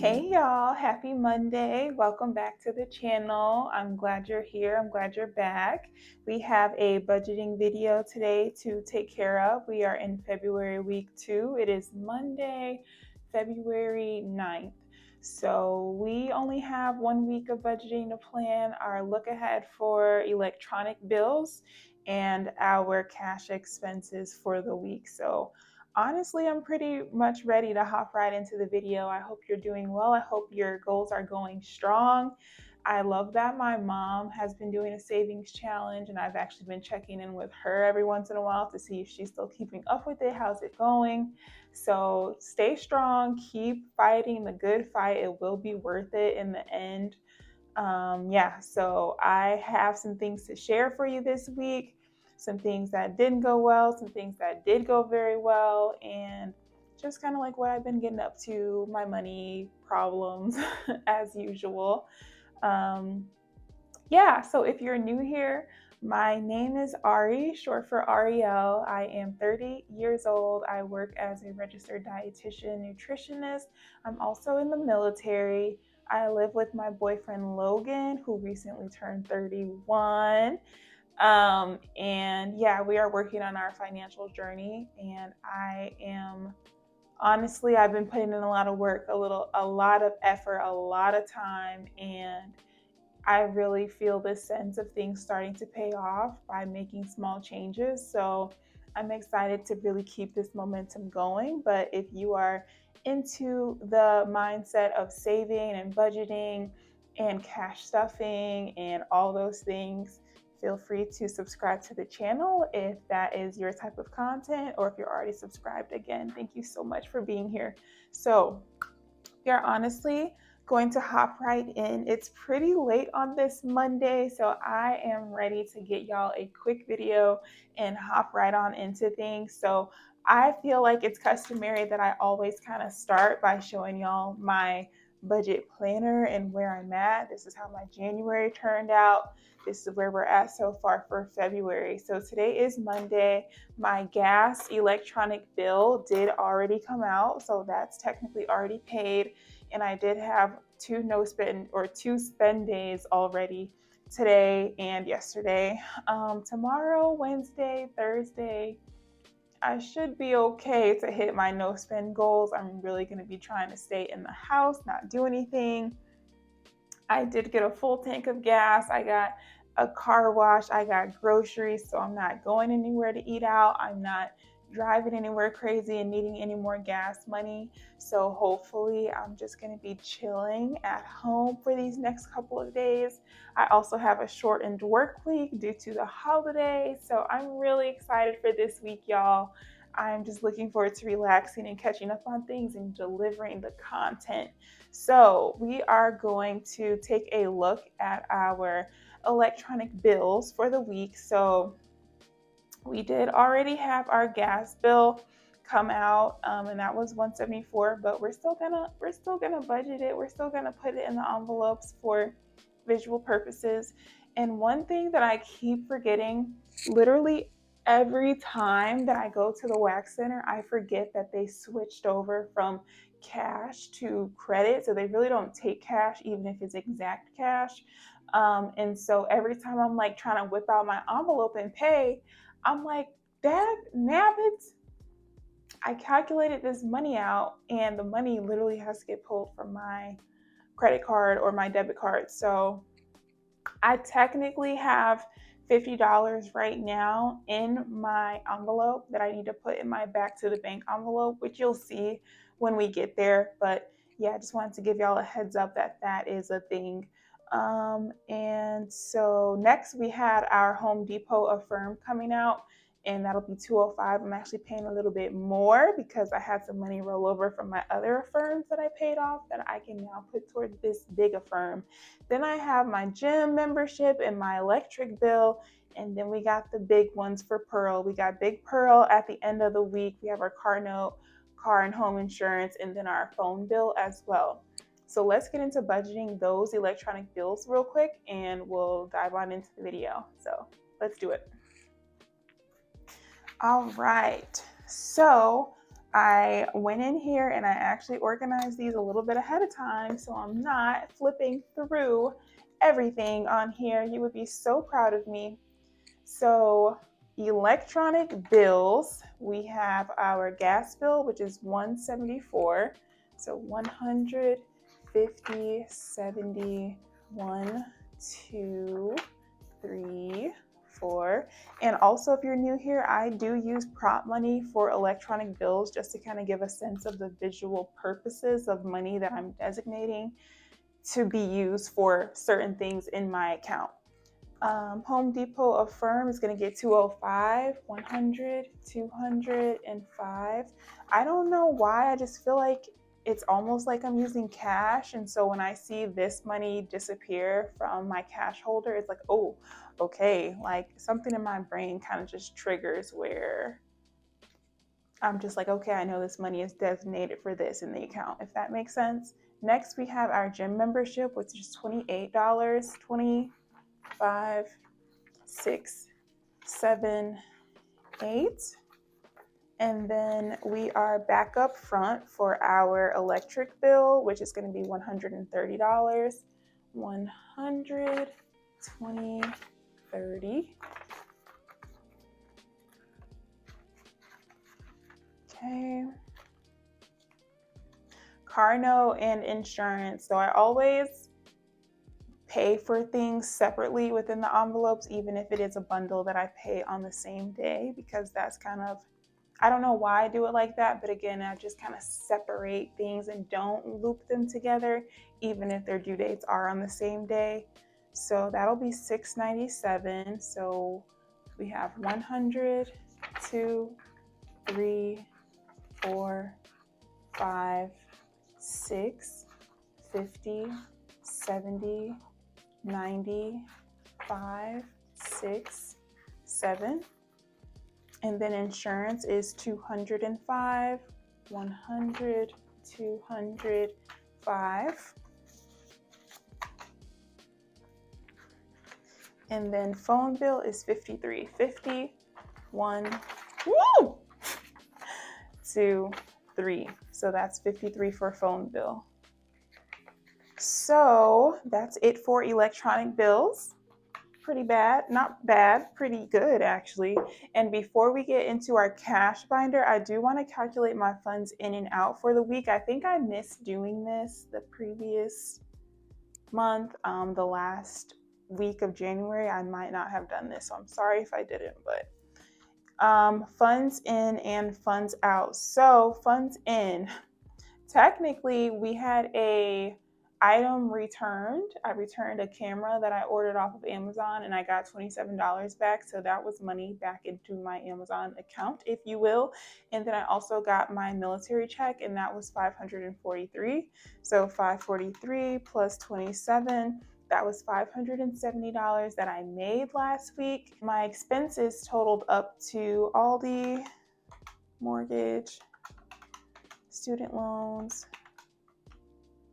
Hey y'all, happy Monday. Welcome back to the channel. I'm glad you're here. I'm glad you're back. We have a budgeting video today to take care of. We are in February week 2. It is Monday, February 9th. So we only have 1 week of budgeting to plan our look ahead for electronic bills and our cash expenses for the week. So honestly, I'm pretty much ready to hop right into the video. I hope you're doing well. I hope your goals are going strong. I love that my mom has been doing a savings challenge, and I've actually been checking in with her every once in a while to see if she's still keeping up with it. How's it going? So stay strong, keep fighting the good fight. It will be worth it in the end. So I have some things to share for you this week, some things that didn't go well, some things that did go very well, and just kind of like what I've been getting up to, my money problems as usual. So if you're new here, my name is Ari, short for Ariel. I am 30 years old. I work as a registered dietitian, nutritionist. I'm also in the military. I live with my boyfriend Logan, who recently turned 31. We are working on our financial journey, and I've been putting in a lot of work, a lot of effort, a lot of time, and I really feel this sense of things starting to pay off by making small changes. So I'm excited to really keep this momentum going. But if you are into the mindset of saving and budgeting and cash stuffing and all those things, feel free to subscribe to the channel if that is your type of content, or if you're already subscribed. Again, thank you so much for being here. So we are honestly going to hop right in. It's pretty late on this Monday, so I am ready to get y'all a quick video and hop right on into things. So I feel like it's customary that I always kind of start by showing y'all my budget planner and where I'm at. This is how my January turned out. This is where we're at so far for February. So today is Monday. My gas electronic bill did already come out, so that's technically already paid. And I did have two spend days already, today and yesterday. Tomorrow, Wednesday, Thursday, I should be okay to hit my no spend goals. I'm really going to be trying to stay in the house, not do anything. I did get a full tank of gas. I got a car wash. I got groceries, so I'm not going anywhere to eat out. I'm not driving anywhere crazy and needing any more gas money. So hopefully I'm just going to be chilling at home for these next couple of days. I also have a shortened work week due to the holiday. So I'm really excited for this week, y'all. I'm just looking forward to relaxing and catching up on things and delivering the content. So we are going to take a look at our electronic bills for the week. So we did already have our gas bill come out, and that was $174, but we're still gonna budget it. We're still gonna put it in the envelopes for visual purposes. And one thing that I keep forgetting, literally every time that I go to the wax center, I forget that they switched over from cash to credit. So they really don't take cash, even if it's exact cash. And so every time I'm like trying to whip out my envelope and pay, I'm like, Dad, nabbits, I calculated this money out, and the money literally has to get pulled from my credit card or my debit card. So I technically have $50 right now in my envelope that I need to put in my back to the bank envelope, which you'll see when we get there. But yeah, I just wanted to give y'all a heads up that that is a thing. And so next we had our Home Depot Affirm coming out, and that'll be $205. I'm actually paying a little bit more because I had some money roll over from my other Affirms that I paid off that I can now put towards this big Affirm. Then I have my gym membership and my electric bill, and then we got the big ones for Pearl. We got Big Pearl at the end of the week. We have our car note, car and home insurance, and then our phone bill as well. So let's get into budgeting those electronic bills real quick, and we'll dive on into the video. So let's do it. All right. So I went in here and I actually organized these a little bit ahead of time, so I'm not flipping through everything on here. You would be so proud of me. So electronic bills, we have our gas bill, which is $174. So 150, 70, 1, 2, 3, 4. And also, if you're new here, I do use prop money for electronic bills just to kind of give a sense of the visual purposes of money that I'm designating to be used for certain things in my account. Home Depot Affirm is going to get 205, 100, 205. I don't know why. I just feel like it's almost like I'm using cash. And so when I see this money disappear from my cash holder, it's like, oh, okay. Like something in my brain kind of just triggers where I'm just like, okay, I know this money is designated for this in the account, if that makes sense. Next, we have our gym membership, which is $28, 25, 6, 7, 8. And then we are back up front for our electric bill, which is going to be $130. 100, 20, 30. Okay. Car note and insurance. So I always pay for things separately within the envelopes, even if it is a bundle that I pay on the same day, because that's kind of, I don't know why I do it like that, but again, I just kind of separate things and don't loop them together, even if their due dates are on the same day. So that'll be $697. So we have 100, 2, 3, 4, 5, 6, 50, 70, 90, 5, 6, 7. And then insurance is 205, 100, 205. And then phone bill is 53.50. 1, 2, 3. So that's 53 for phone bill. So that's it for electronic bills. Pretty bad, not bad, pretty good actually. And before we get into our cash binder, I do want to calculate my funds in and out for the week. I think I missed doing this the previous month, the last week of January. I might not have done this, so I'm sorry if I didn't, but funds in and funds out. So funds in, technically we had a item returned. I returned a camera that I ordered off of Amazon and I got $27 back. So that was money back into my Amazon account, if you will. And then I also got my military check and that was $543. So 543 plus 27, that was $570 that I made last week. My expenses totaled up to Aldi, mortgage, student loans,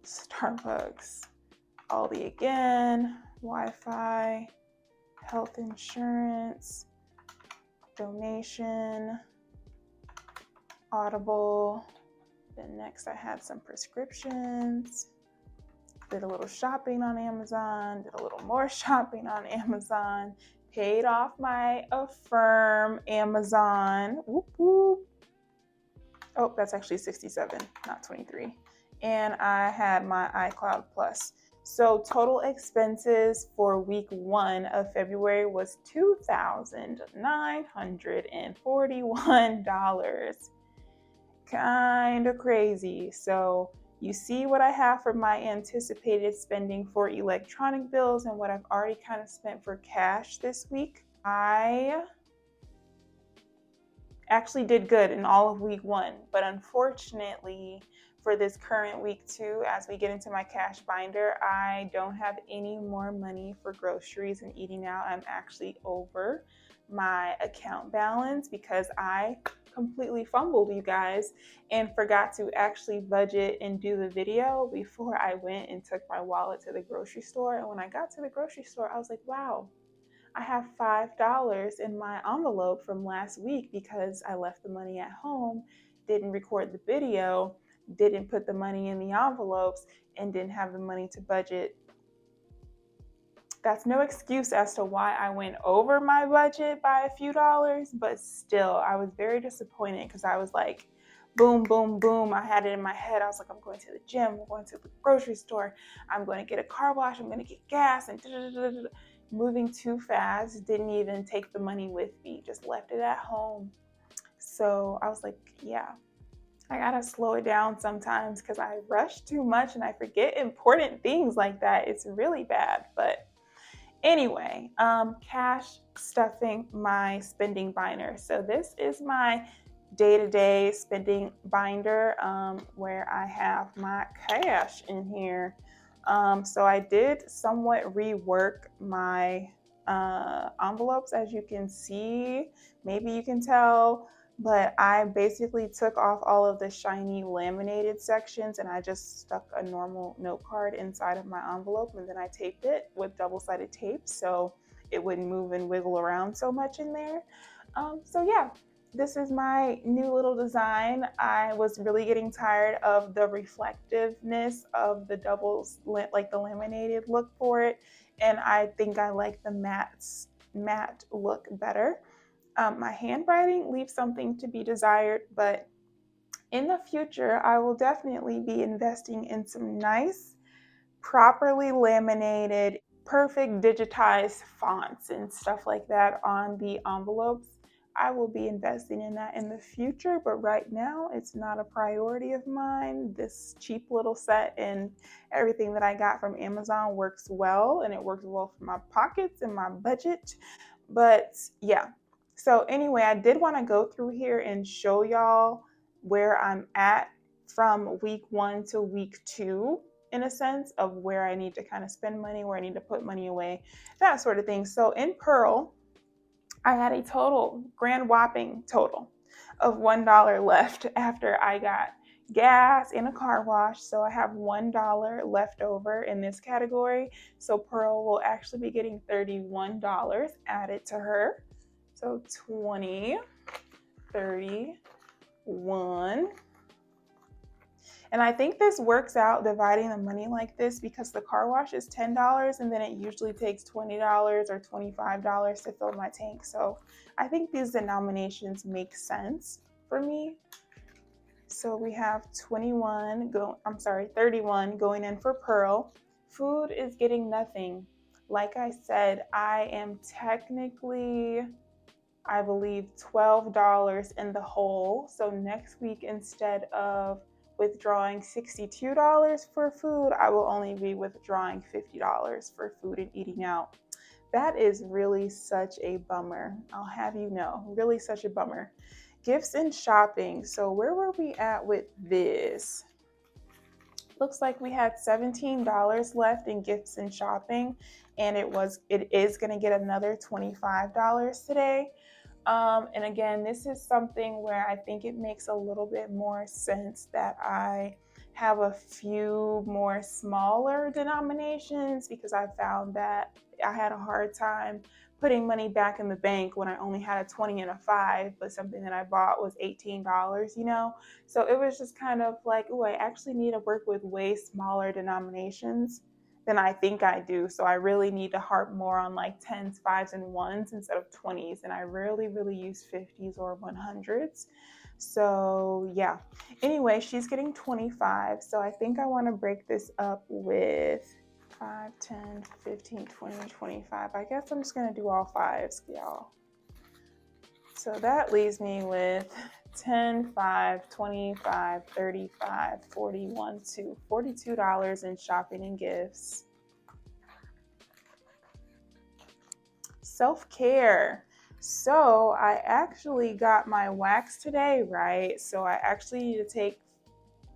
Starbucks, Aldi again, Wi-Fi, health insurance, donation, Audible. Then next I had some prescriptions, did a little shopping on Amazon, did a little more shopping on Amazon, paid off my Affirm Amazon. Whoop, whoop. Oh, that's actually 67, not 23. And I had my iCloud Plus. So total expenses for week 1 of February was $2,941. Kind of crazy. So you see what I have for my anticipated spending for electronic bills and what I've already kind of spent for cash this week. I actually did good in all of week 1, but unfortunately for this current week 2, as we get into my cash binder, I don't have any more money for groceries and eating out. I'm actually over my account balance because I completely fumbled, you guys, and forgot to actually budget and do the video before I went and took my wallet to the grocery store. And when I got to the grocery store, I was like, wow, I have $5 in my envelope from last week because I left the money at home, didn't record the video, didn't put the money in the envelopes, and didn't have the money to budget. That's no excuse as to why I went over my budget by a few dollars, but still, I was very disappointed because I was like, boom, boom, boom. I had it in my head. I was like, I'm going to the gym, I'm going to the grocery store, I'm going to get a car wash, I'm going to get gas, and moving too fast, didn't even take the money with me, just left it at home. So I was like, yeah, I gotta slow it down sometimes because I rush too much and I forget important things like that. It's really bad. But anyway, cash stuffing my spending binder. So this is my day-to-day spending binder where I have my cash in here. So I did somewhat rework my envelopes, as you can see. Maybe you can tell, but I basically took off all of the shiny laminated sections and I just stuck a normal note card inside of my envelope, and then I taped it with double-sided tape so it wouldn't move and wiggle around so much in there. So yeah, this is my new little design. I was really getting tired of the reflectiveness of the doubles, like the laminated look for it, and I think I like the matte look better. My handwriting leaves something to be desired, but in the future, I will definitely be investing in some nice, properly laminated, perfect digitized fonts and stuff like that on the envelopes. I will be investing in that in the future, but right now it's not a priority of mine. This cheap little set and everything that I got from Amazon works well, and it works well for my pockets and my budget. But yeah, so anyway, I did want to go through here and show y'all where I'm at from week 1 to week 2, in a sense of where I need to kind of spend money, where I need to put money away, that sort of thing. So in Pearl, I had a total, grand whopping total of $1 left after I got gas and a car wash. So I have $1 left over in this category. So Pearl will actually be getting $31 added to her. So 20, 31. And I think this works out dividing the money like this because the car wash is $10 and then it usually takes $20 or $25 to fill my tank. So I think these denominations make sense for me. So we have 31 31 going in for Pearl. Food is getting nothing. Like I said, I am technically, I believe, $12 in the hole. So next week, instead of withdrawing $62 for food, I will only be withdrawing $50 for food and eating out. That is really such a bummer. I'll have you know, really such a bummer. Gifts and shopping. So where were we at with this? Looks like we had $17 left in gifts and shopping, and it is going to get another $25 today. And again, this is something where I think it makes a little bit more sense that I have a few more smaller denominations, because I found that I had a hard time putting money back in the bank when I only had a 20 and a 5, but something that I bought was $18, you know? So it was just kind of like, oh, I actually need to work with way smaller denominations than I think I do. So I really need to harp more on like 10s, 5s, and 1s instead of 20s. And I rarely really use 50s or 100s. So yeah. Anyway, she's getting 25. So I think I want to break this up with 5, 10, 15, 20, 25. I guess I'm just going to do all 5s, y'all. So that leaves me with 10, 5, 25, 35, 41, $42 in shopping and gifts. Self-care. So I actually got my wax today, right? So I actually need to take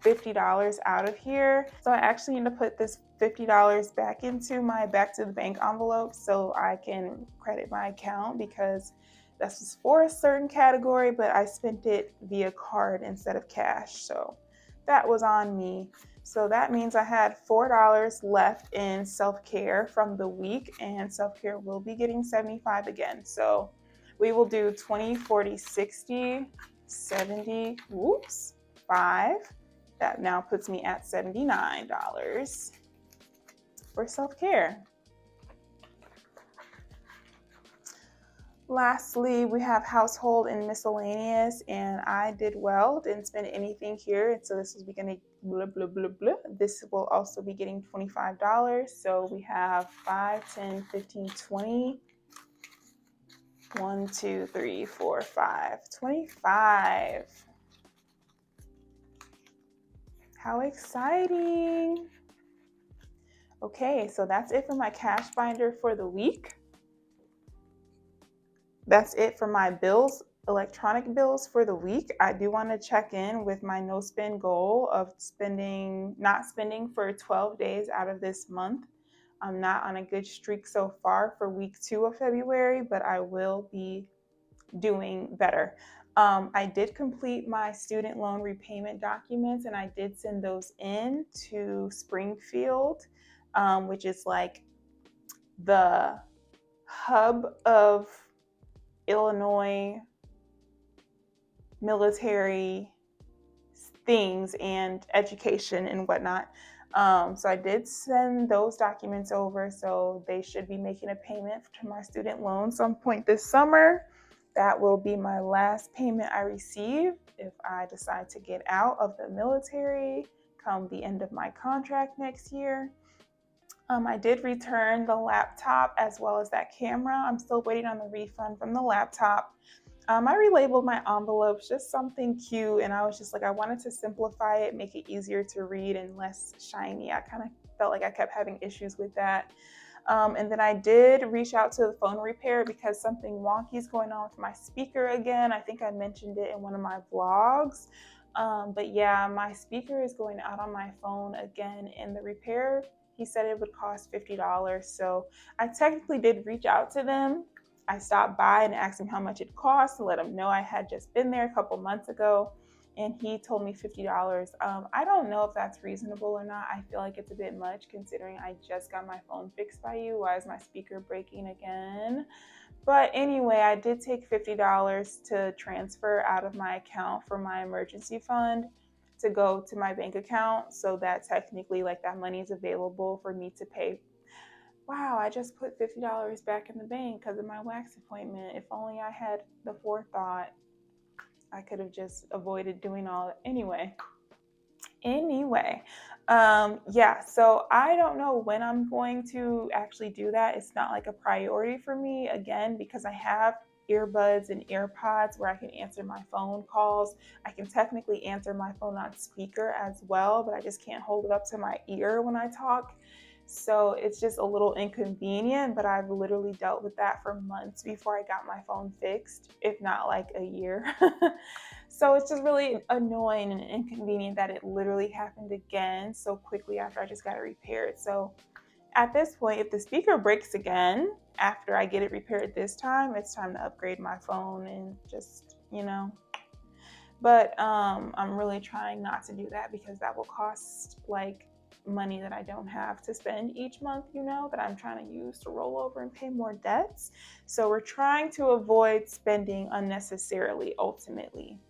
$50 out of here. So I actually need to put this $50 back into my back to the bank envelope so I can credit my account, because this was for a certain category, but I spent it via card instead of cash. So that was on me. So that means I had $4 left in self-care from the week, and self-care will be getting 75 again. So we will do 20, 40, 60. 5. That now puts me at $79 for self-care. Lastly, we have household and miscellaneous, and I did well, didn't spend anything here. And so this is beginning blah, blah, blah, blah. This will also be getting $25. So we have 5, 10, 15, 20. 1, 2, 3, 4, 5, 25. How exciting. Okay, so that's it for my cash binder for the week. That's it for my bills, electronic bills for the week. I do want to check in with my no spend goal of not spending for 12 days out of this month. I'm not on a good streak so far for week 2 of February, but I will be doing better. I did complete my student loan repayment documents, and I did send those in to Springfield, which is like the hub of Illinois military things and education and whatnot. So I did send those documents over, so they should be making a payment to my student loan some point this summer. That will be my last payment I receive if I decide to get out of the military come the end of my contract next year. I did return the laptop as well as that camera. I'm still waiting on the refund from the laptop. I relabeled my envelopes, just something cute, and I was just like, I wanted to simplify it, make it easier to read and less shiny. I kind of felt like I kept having issues with that. And then I did reach out to the phone repair because something wonky is going on with my speaker again. I think I mentioned it in one of my vlogs. But yeah, my speaker is going out on my phone again, and the repair, he said it would cost $50. So I technically did reach out to them. I stopped by and asked him how much it cost to let him know I had just been there a couple months ago, and he told me $50. I don't know if that's reasonable or not. I feel like it's a bit much considering I just got my phone fixed by you. Why is my speaker breaking again? But anyway, I did take $50 to transfer out of my account for my emergency fund to go to my bank account, so that technically like that money is available for me to pay. Wow, I just put $50 back in the bank because of my wax appointment. If only I had the forethought, I could have just avoided doing all that. Anyway, yeah, so I don't know when I'm going to actually do that. It's not like a priority for me, again, because I have earbuds and earpods where I can answer my phone calls. I can technically answer my phone on speaker as well, but I just can't hold it up to my ear when I talk. So it's just a little inconvenient, but I've literally dealt with that for months before I got my phone fixed, if not like a year. So it's just really annoying and inconvenient that it literally happened again so quickly after I just got it repaired. So at this point, if the speaker breaks again after I get it repaired this time, it's time to upgrade my phone and just, But I'm really trying not to do that because that will cost like money that I don't have to spend each month, that I'm trying to use to roll over and pay more debts. So we're trying to avoid spending unnecessarily ultimately.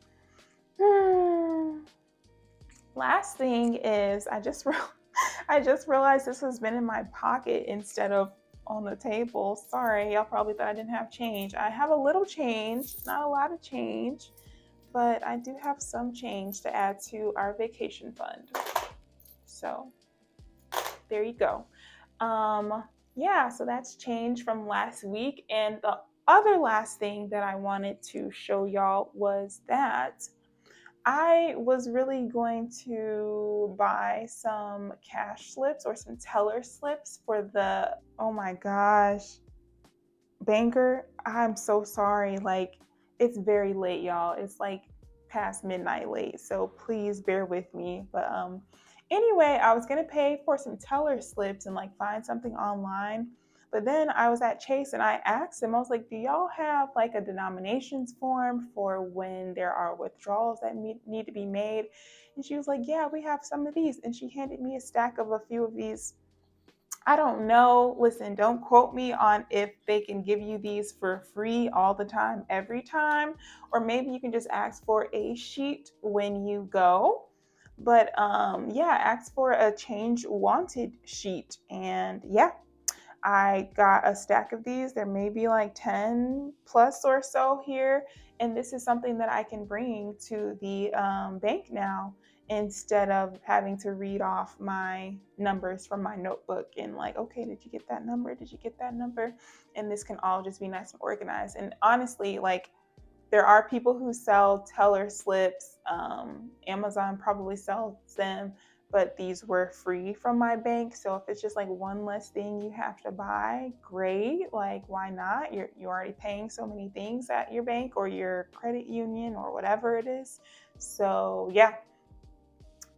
Last thing is I just realized this has been in my pocket instead of on the table. Sorry, y'all probably thought I didn't have change. I have a little change, not a lot of change, but I do have some change to add to our vacation fund. So there you go. Yeah, so that's change from last week. And the other last thing that I wanted to show y'all was that I was really going to buy some cash slips or some teller slips for the, oh my gosh, banker. I'm so sorry. Like, it's very late, y'all. It's like past midnight late. So please bear with me. But anyway, I was going to pay for some teller slips and like find something online. But then I was at Chase and I asked them, I was like, do y'all have like a denominations form for when there are withdrawals that need to be made? And she was like, yeah, we have some of these. And she handed me a stack of a few of these I don't know. Listen, don't quote me on if they can give you these for free all the time, every time, or maybe you can just ask for a sheet when you go. But yeah, ask for a change wanted sheet. And yeah, I got a stack of these. There may be like 10 plus or so here. And this is something that I can bring to the bank now instead of having to read off my numbers from my notebook and like, okay, did you get that number? Did you get that number? And this can all just be nice and organized. And honestly, like, there are people who sell teller slips. Amazon probably sells them, but these were free from my bank. So if it's just like one less thing you have to buy, great. Like, why not? You're already paying so many things at your bank or your credit union or whatever it is. So yeah,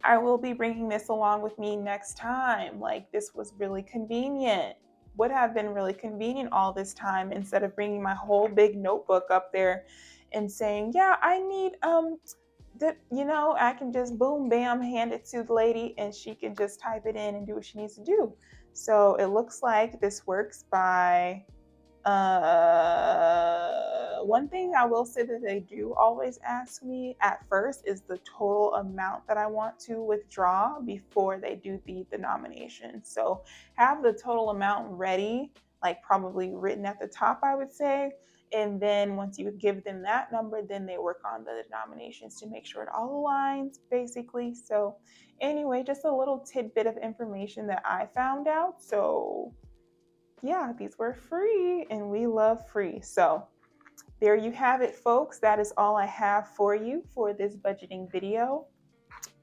I will be bringing this along with me next time. Like, this was really convenient. Would have been really convenient all this time instead of bringing my whole big notebook up there and saying, "Yeah, I need that." I can just boom, bam, hand it to the lady, and she can just type it in and do what she needs to do. So it looks like this works by one thing I will say that they do always ask me at first is the total amount that I want to withdraw before they do the denomination. So have the total amount ready, like probably written at the top, I would say. And then once you give them that number, then they work on the denominations to make sure it all aligns, basically. So, anyway, just a little tidbit of information that I found out. So, yeah, these were free and we love free. So there you have it, folks. That is all I have for you for this budgeting video.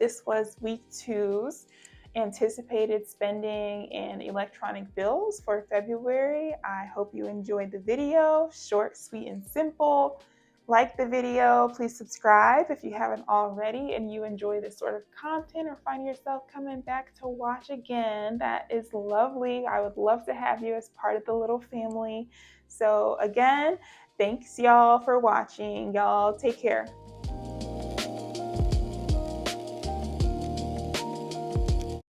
This was week two's anticipated spending and electronic bills for February. I hope you enjoyed the video. Short, sweet, and simple. Like the video, please subscribe if you haven't already and you enjoy this sort of content or find yourself coming back to watch again. That is lovely. I would love to have you as part of the little family. So again, thanks y'all for watching. Y'all take care.